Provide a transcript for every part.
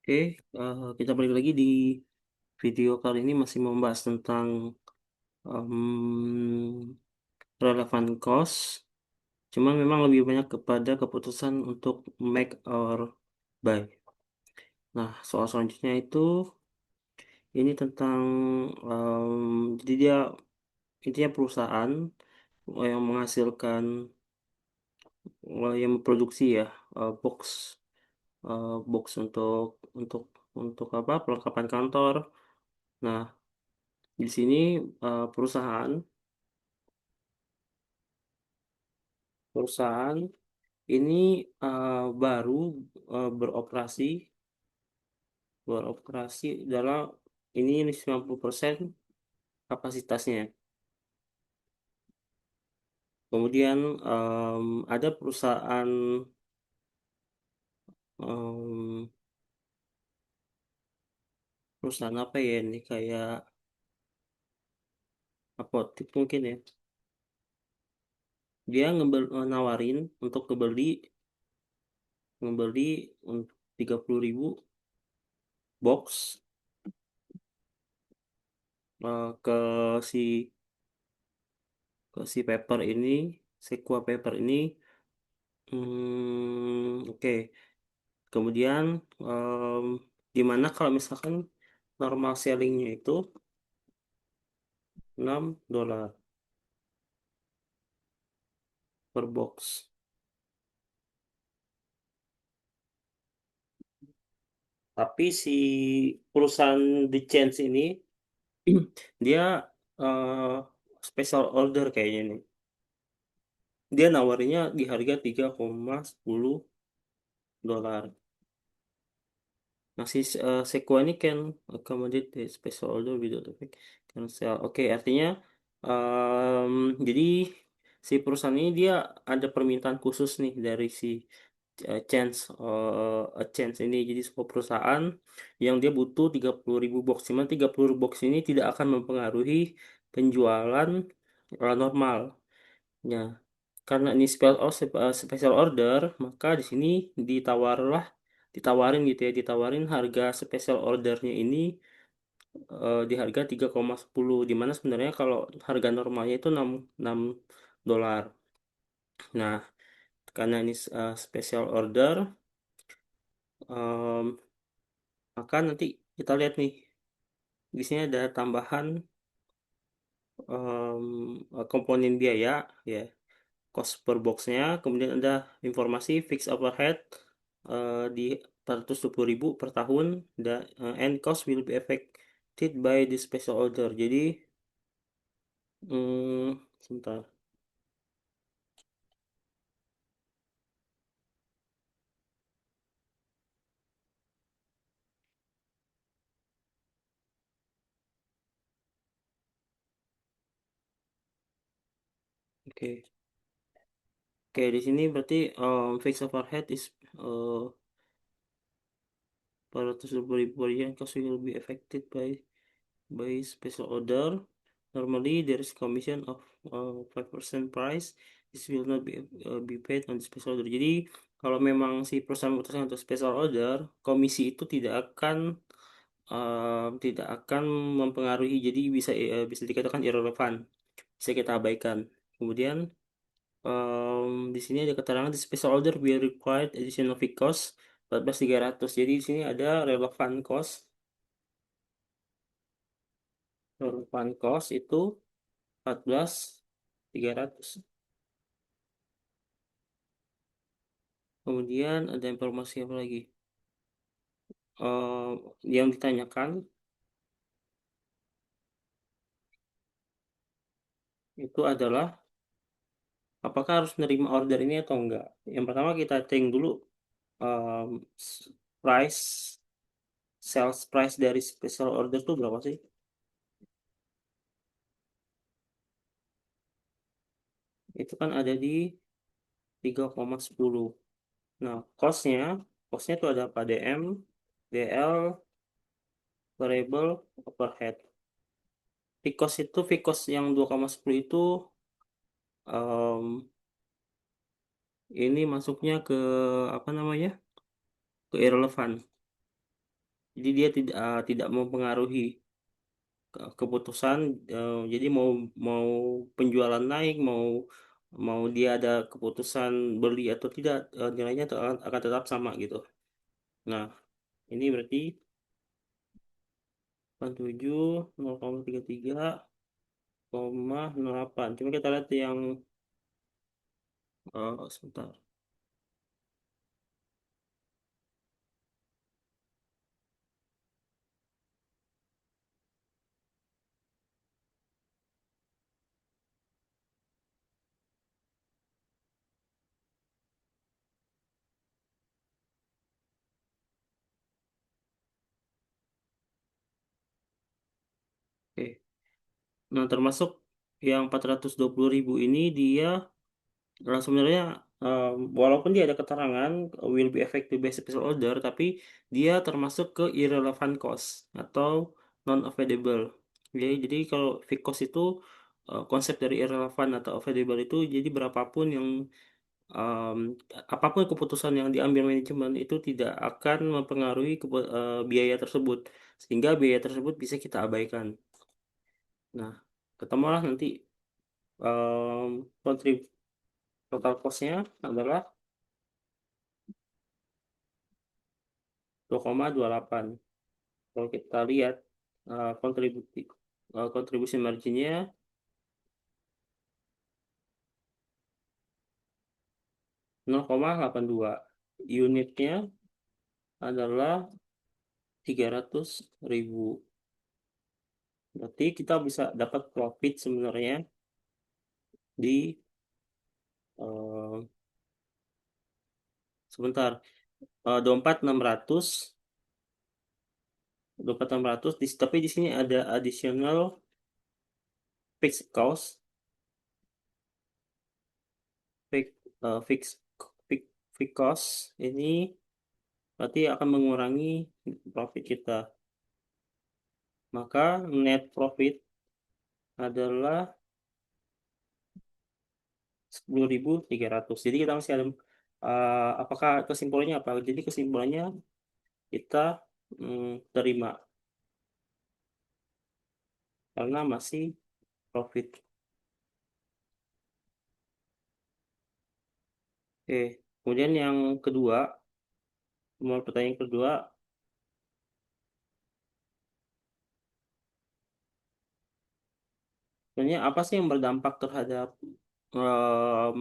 Oke, kita balik lagi di video kali ini masih membahas tentang relevant cost. Cuman memang lebih banyak kepada keputusan untuk make or buy. Nah, soal selanjutnya itu ini tentang jadi dia intinya perusahaan yang menghasilkan yang memproduksi ya box box untuk untuk apa perlengkapan kantor. Nah, di sini perusahaan perusahaan ini baru beroperasi dalam ini 90% kapasitasnya. Kemudian ada em, perusahaan apa ya ini kayak apotik mungkin ya. Dia nawarin untuk ngebeli untuk 30.000 box ke si paper ini, Sequa paper ini. Oke. Kemudian em, gimana kalau misalkan normal sellingnya itu $6 per box. Tapi si perusahaan The Chance ini dia eh, special order kayaknya nih. Dia nawarnya di harga 3,10 dolar. Nah, si Sequoia ini can accommodate the special order without effect cancel. Oke, artinya em, jadi si perusahaan ini dia ada permintaan khusus nih dari si Chance ini. Jadi sebuah perusahaan yang dia butuh 30.000 box. Cuman 30 box ini tidak akan mempengaruhi penjualan normal. Ya, karena ini special order, maka di sini ditawarin gitu ya, ditawarin harga special ordernya ini di harga 3,10, di mana sebenarnya kalau harga normalnya itu 6 dolar. Nah, karena ini special order, em, maka nanti kita lihat nih, di sini ada tambahan komponen biaya ya, cost per boxnya, kemudian ada informasi fixed overhead di 420.000 per tahun, dan and cost will be affected by the special order. Jadi sebentar. Oke. Oke, di sini berarti fixed overhead is 420.000 per year, cost will be affected by special order. Normally, there is commission of 5% price. This will not be paid on the special order. Jadi, kalau memang si perusahaan memutuskan untuk special order, komisi itu tidak akan mempengaruhi. Jadi bisa dikatakan irrelevant. Bisa kita abaikan. Kemudian di sini ada keterangan the special order will require additional fee cost 14.300. Jadi di sini ada relevan cost itu 14.300. Kemudian ada informasi apa lagi? Eh, yang ditanyakan itu adalah apakah harus nerima order ini atau enggak. Yang pertama kita cek dulu em, price sales price dari special order itu berapa sih? Itu kan ada di 3,10. Nah, costnya itu ada apa? DM, DL, variable, overhead. Fee cost yang 2,10 itu em, ini masuknya ke apa namanya? Ke irrelevant. Jadi dia tidak mempengaruhi keputusan. Jadi mau mau penjualan naik, mau mau dia ada keputusan beli atau tidak, nilainya akan tetap sama gitu. Nah, ini berarti 87, 0,33, 0,08. Cuma kita lihat yang sebentar. Oke. Nah, termasuk yang 420.000 ini dia sebenarnya, walaupun dia ada keterangan will be effective by special order, tapi dia termasuk ke irrelevant cost atau non available. Jadi kalau fixed cost itu, konsep dari irrelevant atau available itu jadi berapapun yang, em, apapun keputusan yang diambil manajemen itu tidak akan mempengaruhi biaya tersebut, sehingga biaya tersebut bisa kita abaikan. Nah, ketemulah nanti, kontrib total cost-nya adalah 2,28. Kalau kita lihat, eh, kontribusi kontribusi marginnya 0,82. Unitnya adalah 300.000. Berarti kita bisa dapat profit sebenarnya di, eh, sebentar, 24.600, 24.600, tapi di sini ada additional fixed cost, fixed fixed fixed fixed cost ini berarti akan mengurangi profit kita. Maka net profit adalah 10.300. Jadi kita masih ada, apakah kesimpulannya apa? Jadi kesimpulannya kita, terima karena masih profit. Oke, kemudian yang kedua, mau pertanyaan kedua, sebenarnya apa sih yang berdampak terhadap, em,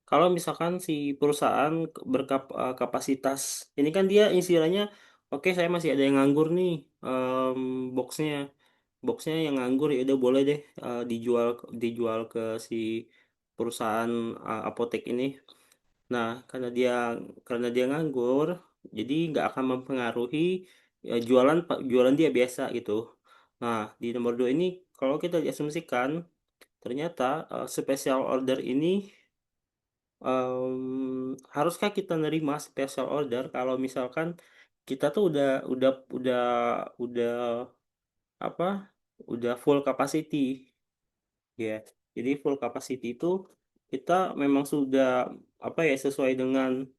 kalau misalkan si perusahaan berkapasitas, ini kan dia istilahnya, oke saya masih ada yang nganggur nih, em, boxnya boxnya yang nganggur, ya udah boleh deh, dijual dijual ke si perusahaan, apotek ini. Nah, karena dia nganggur, jadi nggak akan mempengaruhi, jualan dia biasa gitu. Nah, di nomor dua ini kalau kita diasumsikan ternyata, special order ini, haruskah kita nerima special order kalau misalkan kita tuh udah apa? Udah full capacity, ya. Jadi full capacity itu kita memang sudah, apa ya, sesuai dengan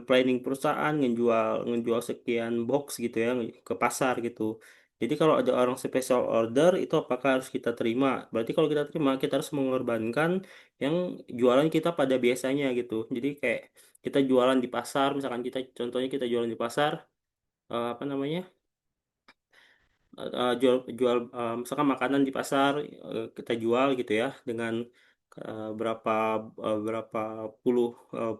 planning perusahaan ngejual ngejual sekian box gitu ya, ke pasar gitu. Jadi kalau ada orang special order itu apakah harus kita terima? Berarti kalau kita terima kita harus mengorbankan yang jualan kita pada biasanya gitu. Jadi kayak kita jualan di pasar, misalkan contohnya kita jualan di pasar, apa namanya, jual jual misalkan makanan di pasar, kita jual gitu ya dengan, eh, berapa berapa puluh, eh,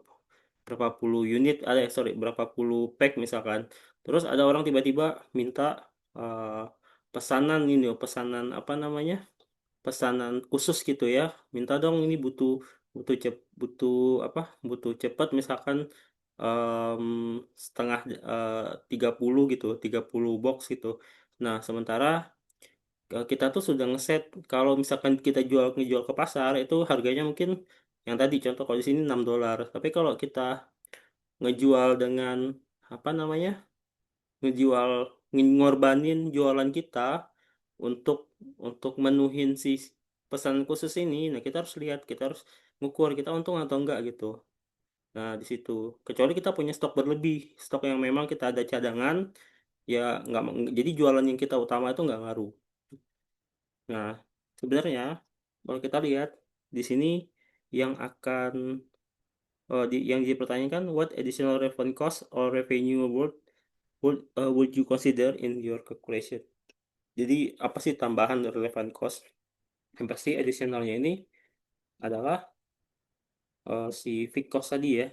berapa puluh unit, sorry, berapa puluh pack misalkan. Terus ada orang tiba-tiba minta, eh, pesanan ini, pesanan apa namanya, pesanan khusus gitu ya, minta dong ini butuh butuh apa, butuh cepet misalkan, em, setengah, 30 gitu, 30 box gitu. Nah, sementara, kita tuh sudah ngeset kalau misalkan kita ngejual ke pasar itu harganya mungkin yang tadi contoh kalau di sini $6. Tapi kalau kita ngejual dengan, apa namanya, ngejual ngorbanin jualan kita untuk menuhin si pesan khusus ini, nah kita harus lihat, kita harus ngukur kita untung atau enggak gitu. Nah, di situ kecuali kita punya stok berlebih, stok yang memang kita ada cadangan, ya nggak jadi jualan yang kita utama itu nggak ngaruh. Nah, sebenarnya kalau kita lihat di sini yang akan yang dipertanyakan, what additional relevant cost or revenue would you consider in your calculation? Jadi apa sih tambahan relevant cost? Yang pasti additionalnya ini adalah si fixed cost tadi ya.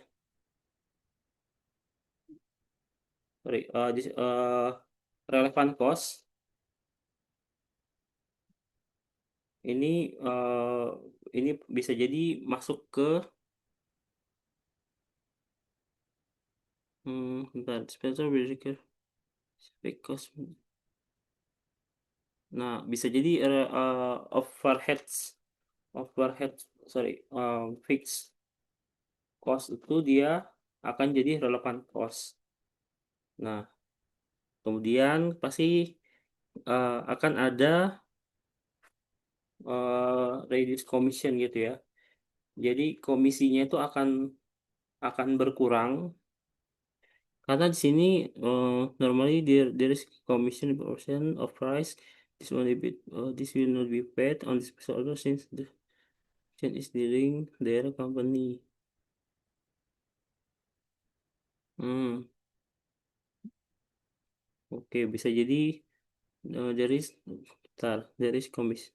Sorry, relevant cost ini eh, ini bisa jadi masuk ke bentar, Spencer Whitaker fixed cost. Nah, bisa jadi overheads, overhead, sorry, fixed cost itu dia akan jadi relevant cost. Nah, kemudian pasti akan ada reduced commission gitu ya. Jadi komisinya itu akan berkurang karena di sini normally there is commission percent of price. This will not be paid on this order since the change is dealing their company. Hmm, oke, bisa jadi there is bentar, there is commission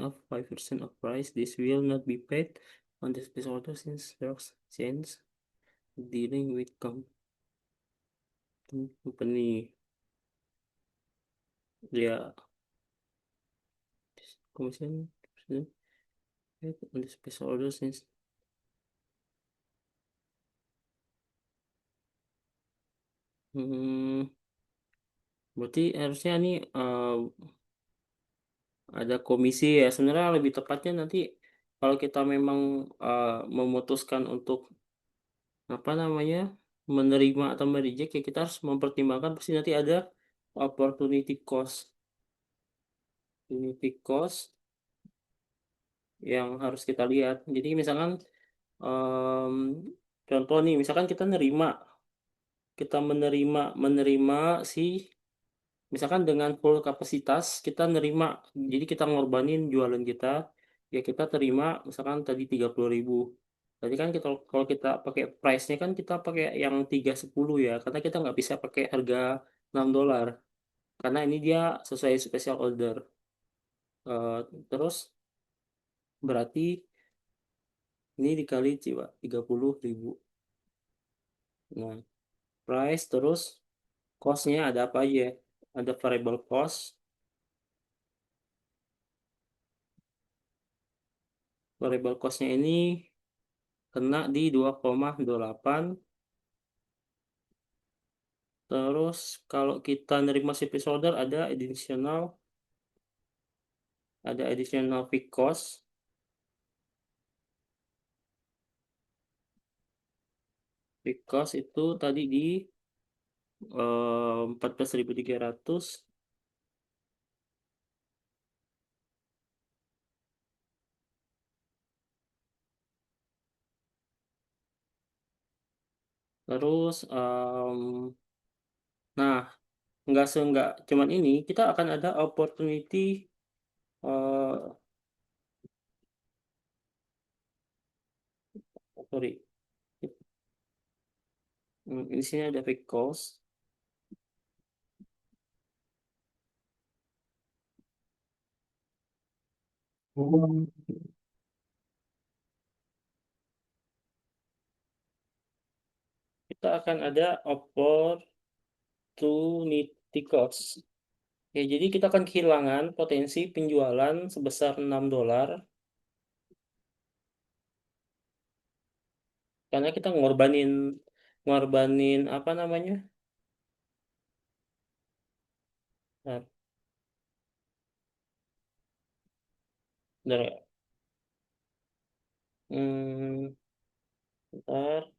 of 5% of price. This will not be paid on this order since there's change dealing with company. Ya, commission on this order since. Hmm, berarti harusnya nih ada komisi ya. Sebenarnya lebih tepatnya nanti kalau kita memang memutuskan untuk apa namanya menerima atau mereject ya kita harus mempertimbangkan pasti nanti ada opportunity cost, opportunity cost yang harus kita lihat. Jadi misalkan em, contoh nih, misalkan kita menerima si misalkan dengan full kapasitas kita nerima, jadi kita ngorbanin jualan kita, ya kita terima misalkan tadi 30.000. Tadi kan kita kalau kita pakai price-nya kan kita pakai yang 310 ya, karena kita nggak bisa pakai harga $6. Karena ini dia sesuai special order. Terus berarti ini dikali coba 30.000. Nah, price terus cost-nya ada apa aja? Ada variable cost. Variable cost-nya ini kena di 2,28. Terus kalau kita nerima CP order ada additional fixed cost. Fixed cost itu tadi di 14.300. Terus nah, nggak cuman ini, kita akan ada opportunity eh sorry, di sini ada fixed cost. Hmm. Kita akan ada opportunity cost. Ya, jadi kita akan kehilangan potensi penjualan sebesar $6 karena kita ngorbanin ngorbanin apa namanya? Nah, bentar ya. Hmm, bentar.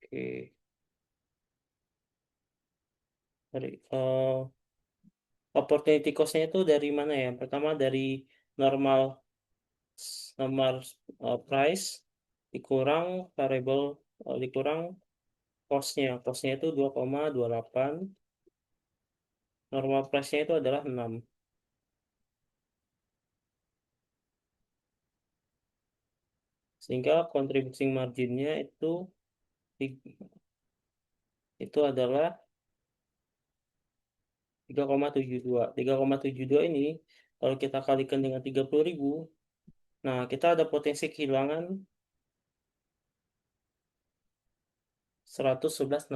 Oke. Sorry. opportunity cost-nya itu dari mana ya? Pertama dari normal normal price dikurang variable dikurang cost-nya. Cost-nya itu 2,28. Normal price-nya itu adalah 6. Sehingga contributing margin-nya itu adalah 3,72. 3,72 ini kalau kita kalikan dengan 30.000, nah kita ada potensi kehilangan 111.600.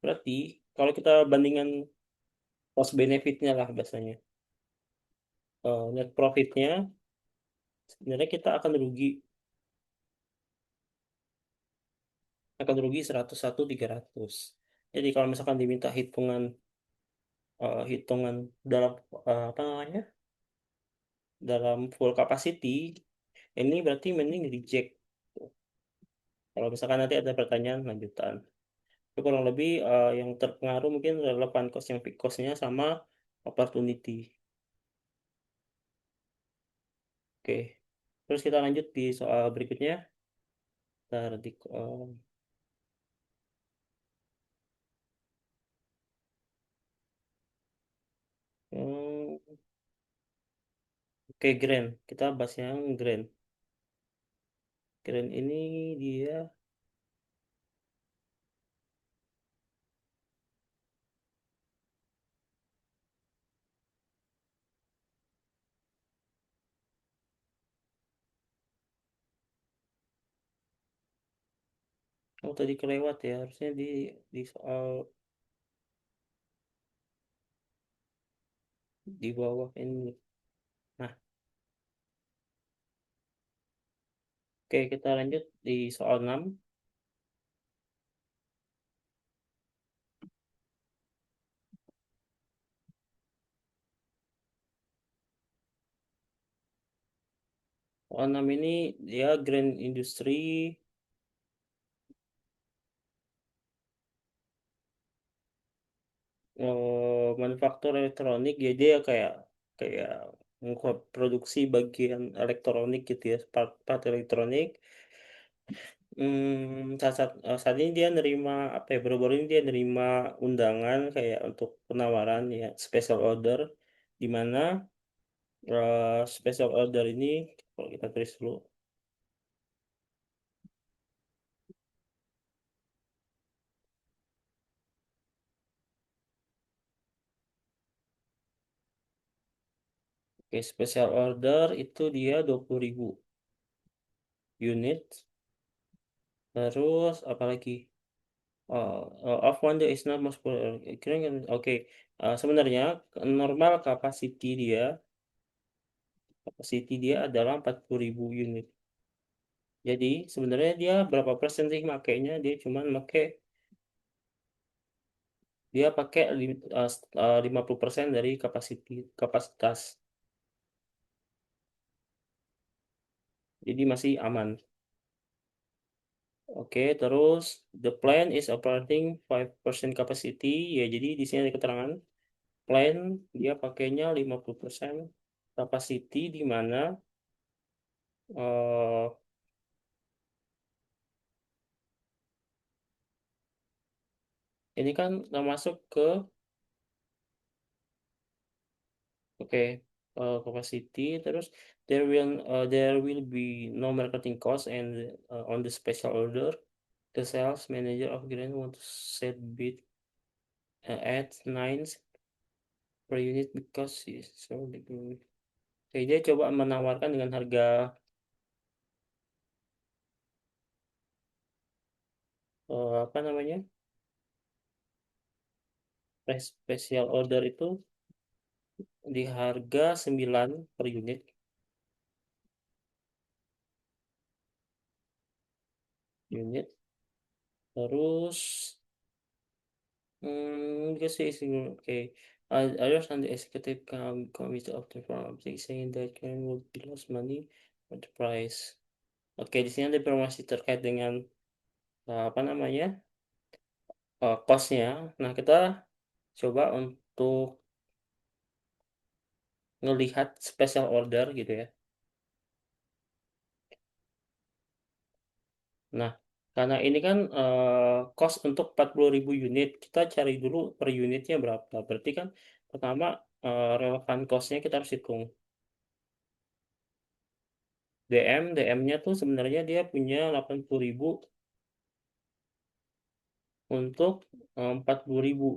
Berarti kalau kita bandingkan cost benefitnya lah biasanya, net profitnya sebenarnya kita akan rugi 101.300. Jadi kalau misalkan diminta hitungan dalam apa namanya, dalam full capacity, ini berarti mending reject. Kalau misalkan nanti ada pertanyaan lanjutan. Itu kurang lebih yang terpengaruh mungkin relevan cost yang fixed cost-nya sama opportunity. Oke. Terus kita lanjut di soal berikutnya. Ntar hmm, oke, Grand. Kita bahas yang Grand. Grand ini dia tadi kelewat ya. Harusnya di soal di bawah ini. Nah, oke, kita lanjut di soal 6. Soal 6 ini dia Grand Industry manufaktur elektronik. Jadi dia kayak kayak produksi bagian elektronik gitu ya, part-part elektronik. Saat ini dia nerima apa ya, baru-baru ini dia nerima undangan kayak untuk penawaran ya, special order, di mana special order ini kalau kita tulis dulu. Oke, special order itu dia 20.000 unit. Terus apalagi? Of one day is not most oke. Sebenarnya normal capacity dia adalah 40.000 unit. Jadi sebenarnya dia berapa persen sih makainya? Dia pakai 50% dari kapasitas. Jadi masih aman. Oke, terus the plant is operating 5% capacity. Ya, jadi di sini ada keterangan plant dia pakainya 50% capacity, di mana eh, ini kan termasuk ke oke, capacity. Terus there will be no marketing cost and on the special order the sales manager of Grand want to set bid at 9 per unit because is so big. Oke, dia coba menawarkan dengan harga apa namanya, special order itu di harga 9 per unit. Terus because it's okay. Others on the executive committee of the firm saying that Karen would be lost money for the price. Oke, di sini ada informasi terkait dengan apa namanya, cost-nya. Nah, kita coba untuk ngelihat special order gitu ya. Nah, karena ini kan cost untuk 40.000 unit, kita cari dulu per unitnya berapa. Berarti kan pertama relevan costnya kita harus hitung. DM-nya tuh sebenarnya dia punya 80.000 untuk 40.000.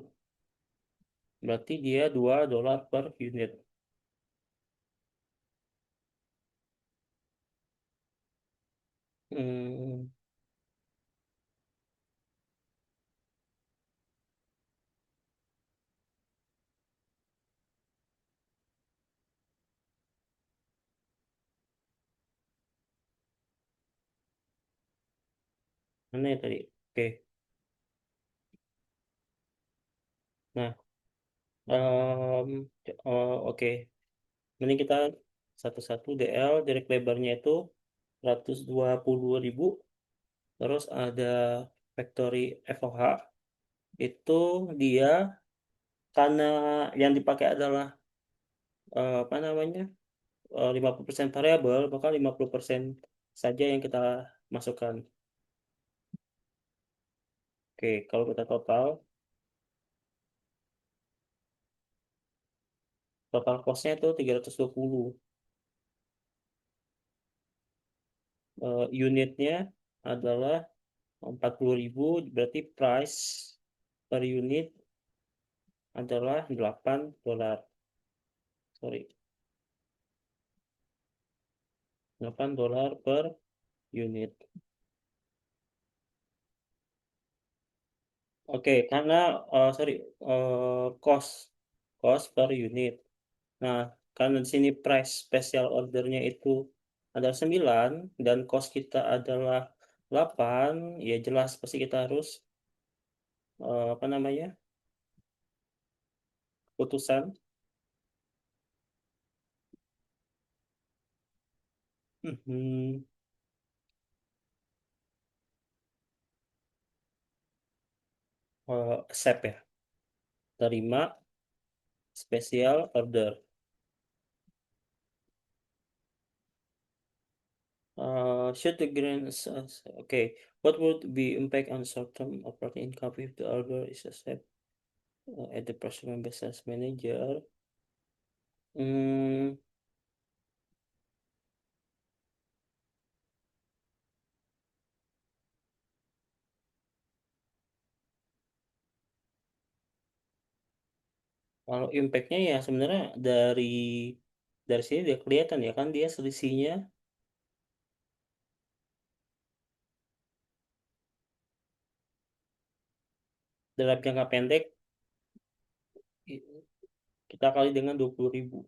Berarti dia $2 per unit. Hmm, mana ya tadi? Oke. Nah, oke. Mending kita satu-satu DL, direct lebarnya itu 120.000. Terus ada factory FOH. Itu dia karena yang dipakai adalah apa namanya 50% variabel, maka 50% saja yang kita masukkan. Oke, kalau kita total costnya itu 320. Unitnya adalah 40.000, berarti price per unit adalah $8. Sorry, $8 per unit. Oke, karena sorry, cost cost per unit. Nah, karena di sini price special ordernya itu adalah 9 dan cost kita adalah 8, ya jelas pasti kita harus apa namanya? Putusan. Mhm, accept ya. Terima special order. Should the okay, what would be impact on short-term operating income if the order is accepted at the personal business manager? Hmm, kalau impactnya ya sebenarnya dari sini dia kelihatan ya kan dia selisihnya dalam jangka pendek i- kita kali dengan 20.000.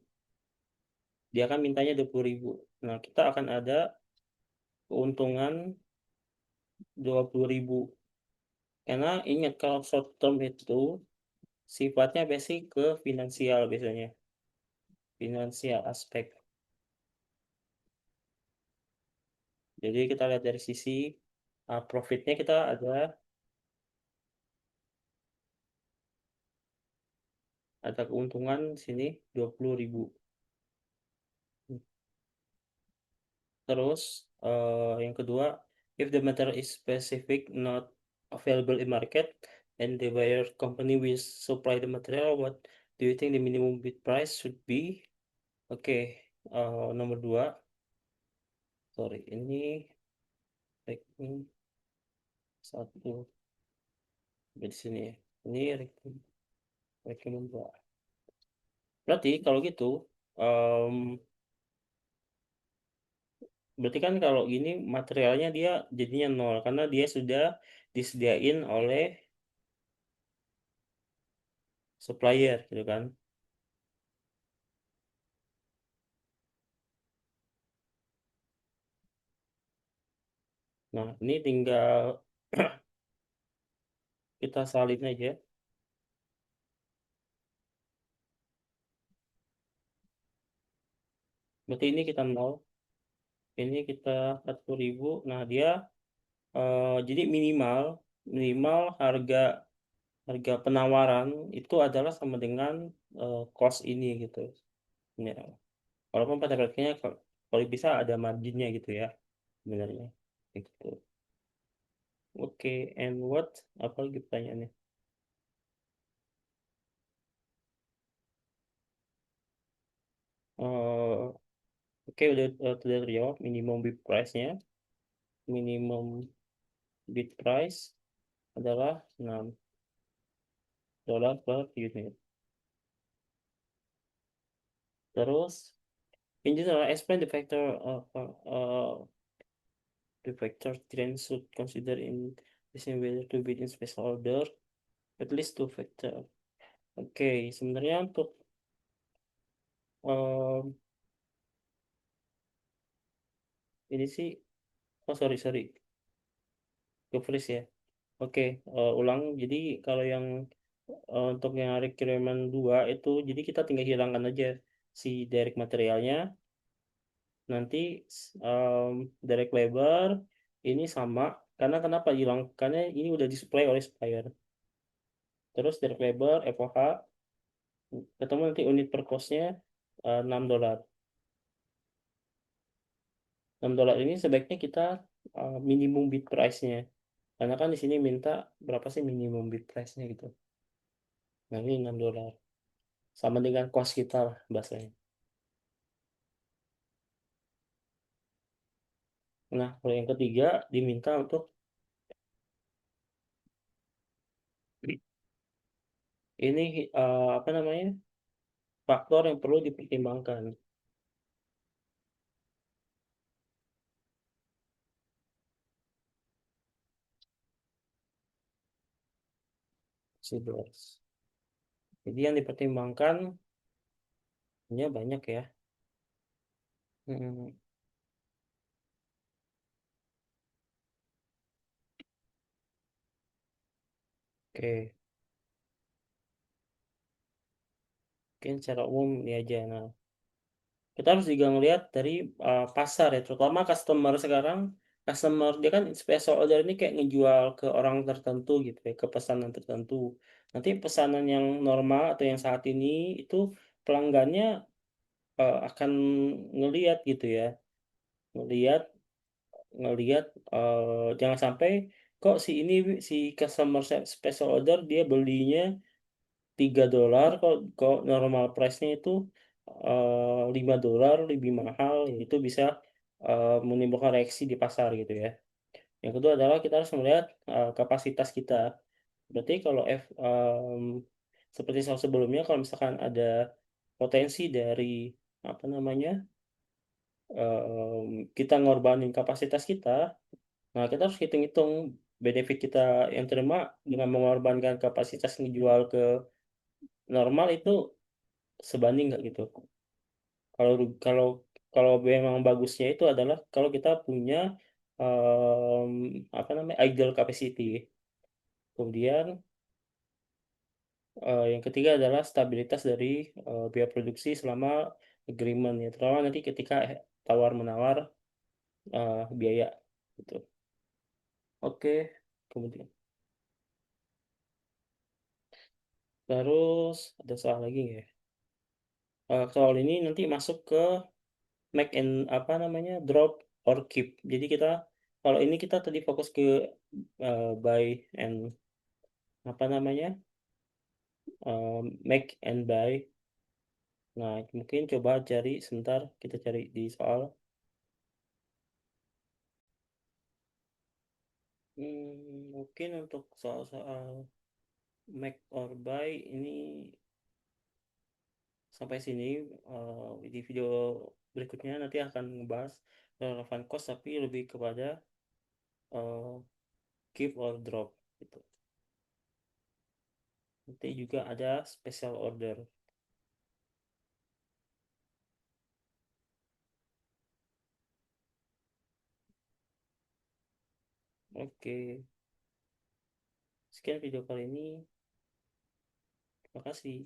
Dia kan mintanya 20.000. Nah, kita akan ada keuntungan 20.000. Karena ingat kalau short term itu sifatnya basic ke finansial biasanya. Finansial aspek. Jadi kita lihat dari sisi profitnya kita ada keuntungan sini 20.000. Terus yang kedua, if the material is specific not available in market and the buyer company will supply the material, what do you think the minimum bid price should be? Oke, nomor dua, sorry, ini ranking satu di sini ya. Ini ranking dua. Berarti kalau gitu, em, berarti kan kalau gini materialnya dia jadinya nol karena dia sudah disediain oleh supplier gitu kan. Nah, ini tinggal kita salin aja. Berarti ini kita nol, ini kita 40.000. Nah, dia jadi minimal minimal harga harga penawaran itu adalah sama dengan cost ini gitu. Ya, walaupun pada praktiknya kalau bisa ada marginnya gitu ya sebenarnya. Gitu. Oke, and what? Apa lagi pertanyaannya? Eh, Oke, udah terjawab. Minimum bid price-nya. Minimum bid price adalah 6 dolar per unit. Terus, in general, explain the factor trend should consider in deciding whether to bid in special order. At least two factor. Oke, sebenarnya untuk em, ini sih, oh sorry sorry, ke freeze ya. Oke, ulang. Jadi kalau yang untuk yang requirement 2 itu, jadi kita tinggal hilangkan aja si direct materialnya. Nanti direct labor ini sama. Karena kenapa hilang? Karena ini udah disuplai oleh supplier. Terus direct labor, FOH, ketemu nanti unit per cost-nya 6 dolar. 6 dolar ini sebaiknya kita minimum bid price-nya. Karena kan di sini minta berapa sih minimum bid price-nya gitu. Nah ini 6 dolar. Sama dengan cost kita lah bahasanya. Nah, kalau yang ketiga diminta untuk ini apa namanya? Faktor yang perlu dipertimbangkan. Sebelas. Jadi yang dipertimbangkan ya banyak ya. Hmm, oke, mungkin secara umum ini aja. Nah, kita harus juga ngelihat dari pasar ya, terutama customer sekarang. Customer dia kan special order ini kayak ngejual ke orang tertentu gitu ya, ke pesanan tertentu. Nanti pesanan yang normal atau yang saat ini itu pelanggannya akan ngelihat gitu ya, ngelihat ngelihat jangan sampai kok si ini si customer special order dia belinya 3 dolar kok normal price-nya itu 5 dolar lebih mahal, ya itu bisa menimbulkan reaksi di pasar gitu ya. Yang kedua adalah kita harus melihat kapasitas kita. Berarti kalau seperti sebelumnya kalau misalkan ada potensi dari apa namanya kita ngorbanin kapasitas kita, nah kita harus hitung-hitung benefit kita yang terima dengan mengorbankan kapasitas ngejual ke normal itu sebanding nggak gitu. Kalau kalau kalau memang bagusnya itu adalah kalau kita punya apa namanya idle capacity. Kemudian yang ketiga adalah stabilitas dari biaya produksi selama agreement ya. Terutama nanti ketika tawar menawar biaya gitu. Oke, kemudian terus ada soal lagi nggak ya? Soal ini nanti masuk ke make and apa namanya drop or keep. Jadi kita kalau ini kita tadi fokus ke buy and apa namanya make and buy. Nah mungkin coba cari sebentar kita cari di soal. Mungkin untuk soal-soal make or buy ini sampai sini. Di video berikutnya nanti akan membahas relevan cost tapi lebih kepada eh, keep or drop gitu. Nanti juga ada special order. Oke, sekian video kali ini. Terima kasih.